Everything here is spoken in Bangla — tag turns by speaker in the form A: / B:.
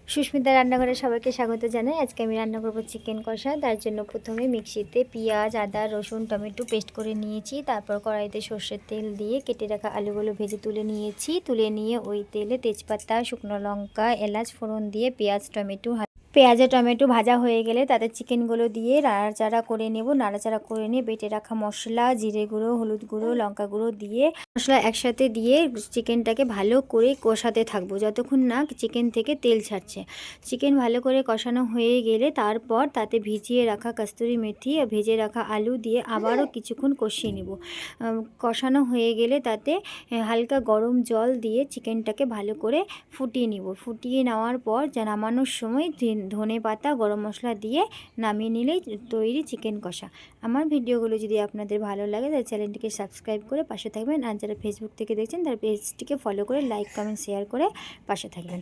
A: সুস্মিতা রান্নাঘরে সবাইকে স্বাগত জানাই। আজকে আমি রান্না করব চিকেন কষা। তার জন্য প্রথমে মিক্সিতে পেঁয়াজ, আদা, রসুন, টমেটো পেস্ট করে নিয়েছি। তারপর কড়াইতে সর্ষের তেল দিয়ে কেটে রাখা আলুগুলো ভেজে তুলে নিয়েছি। তুলে নিয়ে ওই তেলে তেজপাতা, শুকনো লঙ্কা, এলাচ ফোড়ন দিয়ে পেঁয়াজ আর টমেটো ভাজা হয়ে গেলে তাতে চিকেনগুলো দিয়ে নাড়াচাড়া করে নেব। নাড়াচাড়া করে নিয়ে বেটে রাখা মশলা, জিরে গুঁড়ো, হলুদ গুঁড়ো, লঙ্কা গুঁড়ো দিয়ে মশলা একসাথে দিয়ে চিকেনটাকে ভালো করে কষাতে থাকবো যতক্ষণ না চিকেন থেকে তেল ছাড়ছে। চিকেন ভালো করে কষানো হয়ে গেলে তারপর তাতে ভিজিয়ে রাখা কস্তুরি মেথি আর ভেজে রাখা আলু দিয়ে আবারও কিছুক্ষণ কষিয়ে নেব। কষানো হয়ে গেলে তাতে হালকা গরম জল দিয়ে চিকেনটাকে ভালো করে ফুটিয়ে নিব। ফুটিয়ে নেওয়ার পর নামানোর সময় ধনে পাতা, গরম মশলা দিয়ে নামিয়ে নিলেই তৈরি চিকেন কষা। আমার ভিডিওগুলো যদি আপনাদের ভালো লাগে তাহলে চ্যানেলটিকে সাবস্ক্রাইব করে পাশে থাকবেন, আর যারা ফেসবুক থেকে দেখছেন তারা পেজটিকে ফলো করে লাইক, কমেন্ট, শেয়ার করে পাশে থাকবেন।